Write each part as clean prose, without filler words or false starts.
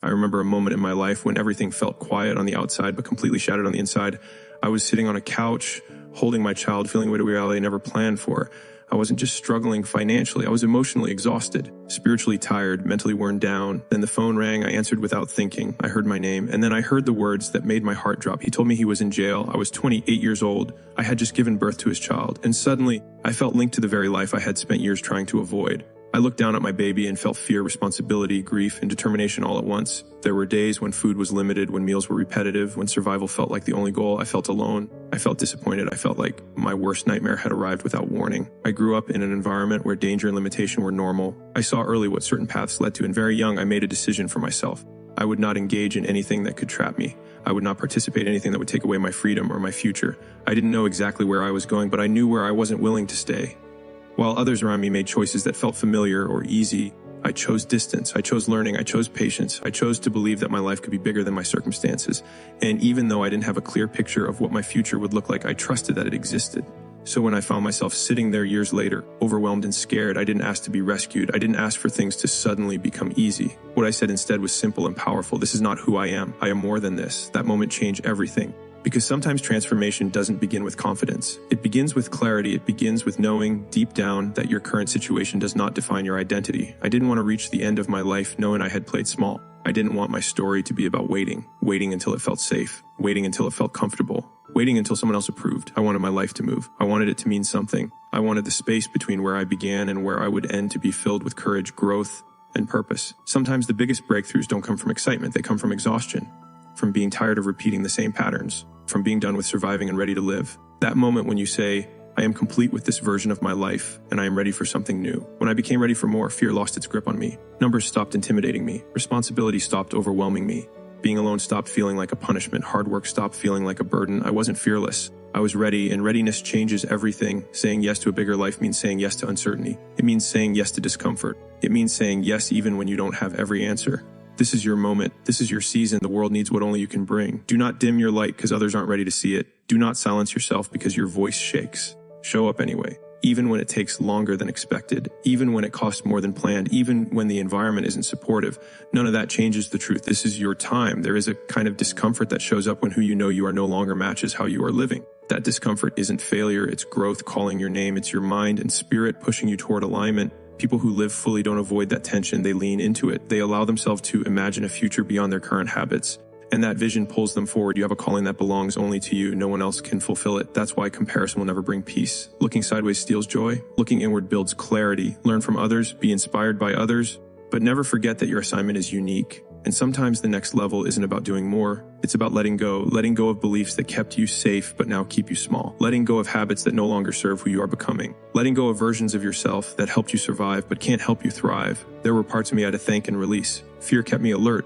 I remember a moment in my life when everything felt quiet on the outside but completely shattered on the inside. I was sitting on a couch, holding my child, feeling a reality I never planned for. I wasn't just struggling financially, I was emotionally exhausted, spiritually tired, mentally worn down. Then the phone rang, I answered without thinking. I heard my name, and then I heard the words that made my heart drop. He told me he was in jail. I was 28 years old. I had just given birth to his child, and suddenly I felt linked to the very life I had spent years trying to avoid. I looked down at my baby and felt fear, responsibility, grief, and determination all at once. There were days when food was limited, when meals were repetitive, when survival felt like the only goal. I felt alone. I felt disappointed. I felt like my worst nightmare had arrived without warning. I grew up in an environment where danger and limitation were normal. I saw early what certain paths led to, and very young I made a decision for myself. I would not engage in anything that could trap me. I would not participate in anything that would take away my freedom or my future. I didn't know exactly where I was going, but I knew where I wasn't willing to stay. While others around me made choices that felt familiar or easy, I chose distance, I chose learning, I chose patience, I chose to believe that my life could be bigger than my circumstances. And even though I didn't have a clear picture of what my future would look like, I trusted that it existed. So when I found myself sitting there years later, overwhelmed and scared, I didn't ask to be rescued. I didn't ask for things to suddenly become easy. What I said instead was simple and powerful. This is not who I am. I am more than this. That moment changed everything. Because sometimes transformation doesn't begin with confidence. It begins with clarity. It begins with knowing deep down that your current situation does not define your identity. I didn't want to reach the end of my life knowing I had played small. I didn't want my story to be about waiting until it felt safe, waiting until it felt comfortable, waiting until someone else approved. I wanted my life to move. I wanted it to mean something. I wanted the space between where I began and where I would end to be filled with courage, growth, and purpose. Sometimes the biggest breakthroughs don't come from excitement. They come from exhaustion, from being tired of repeating the same patterns, from being done with surviving and ready to live. That moment when you say, I am complete with this version of my life, and I am ready for something new. When I became ready for more, fear lost its grip on me. Numbers stopped intimidating me. Responsibility stopped overwhelming me. Being alone stopped feeling like a punishment. Hard work stopped feeling like a burden. I wasn't fearless. I was ready, and readiness changes everything. Saying yes to a bigger life means saying yes to uncertainty. It means saying yes to discomfort. It means saying yes even when you don't have every answer. This is your moment. This is your season. The world needs what only you can bring. Do not dim your light because others aren't ready to see it. Do not silence yourself because your voice shakes. Show up anyway, even when it takes longer than expected, even when it costs more than planned, even when the environment isn't supportive. None of that changes the truth. This is your time. There is a kind of discomfort that shows up when who you know you are no longer matches how you are living. That discomfort isn't failure. It's growth calling your name. It's your mind and spirit pushing you toward alignment. People who live fully don't avoid that tension. They lean into it. They allow themselves to imagine a future beyond their current habits. And that vision pulls them forward. You have a calling that belongs only to you. No one else can fulfill it. That's why comparison will never bring peace. Looking sideways steals joy. Looking inward builds clarity. Learn from others. Be inspired by others. But never forget that your assignment is unique. And sometimes the next level isn't about doing more. It's about letting go of beliefs that kept you safe but now keep you small. Letting go of habits that no longer serve who you are becoming. Letting go of versions of yourself that helped you survive but can't help you thrive. There were parts of me I had to thank and release. Fear kept me alert.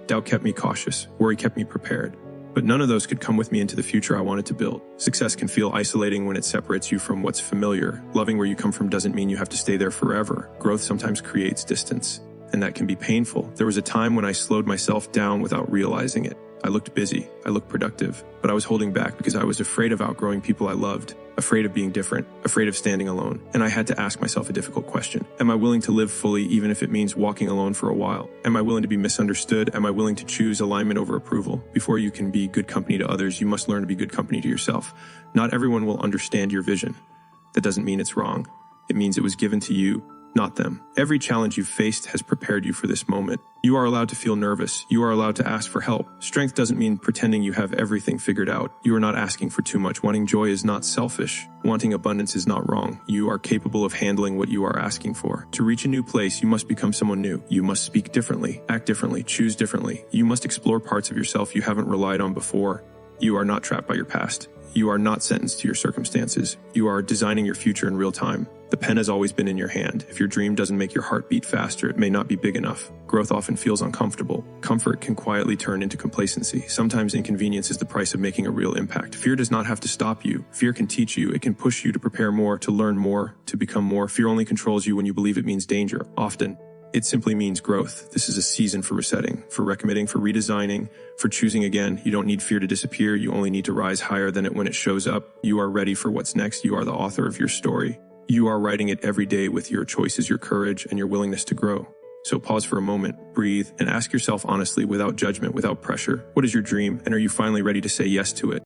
Doubt kept me cautious. Worry kept me prepared. But none of those could come with me into the future I wanted to build. Success can feel isolating when it separates you from what's familiar. Loving where you come from doesn't mean you have to stay there forever. Growth sometimes creates distance, and that can be painful. There was a time when I slowed myself down without realizing it. I looked busy, I looked productive, but I was holding back because I was afraid of outgrowing people I loved, afraid of being different, afraid of standing alone. And I had to ask myself a difficult question. Am I willing to live fully even if it means walking alone for a while? Am I willing to be misunderstood? Am I willing to choose alignment over approval? Before you can be good company to others, you must learn to be good company to yourself. Not everyone will understand your vision. That doesn't mean it's wrong. It means it was given to you, not them. Every challenge you've faced has prepared you for this moment. You are allowed to feel nervous. You are allowed to ask for help. Strength doesn't mean pretending you have everything figured out. You are not asking for too much. Wanting joy is not selfish. Wanting abundance is not wrong. You are capable of handling what you are asking for. To reach a new place, you must become someone new. You must speak differently, act differently, choose differently. You must explore parts of yourself you haven't relied on before. You are not trapped by your past. You are not sentenced to your circumstances. You are designing your future in real time. The pen has always been in your hand. If your dream doesn't make your heart beat faster, it may not be big enough. Growth often feels uncomfortable. Comfort can quietly turn into complacency. Sometimes inconvenience is the price of making a real impact. Fear does not have to stop you. Fear can teach you. It can push you to prepare more, to learn more, to become more. Fear only controls you when you believe it means danger. Often, it simply means growth. This is a season for resetting, for recommitting, for redesigning, for choosing again. You don't need fear to disappear. You only need to rise higher than it when it shows up. You are ready for what's next. You are the author of your story. You are writing it every day with your choices, your courage, and your willingness to grow. So pause for a moment, breathe, and ask yourself honestly, without judgment, without pressure, what is your dream, and are you finally ready to say yes to it?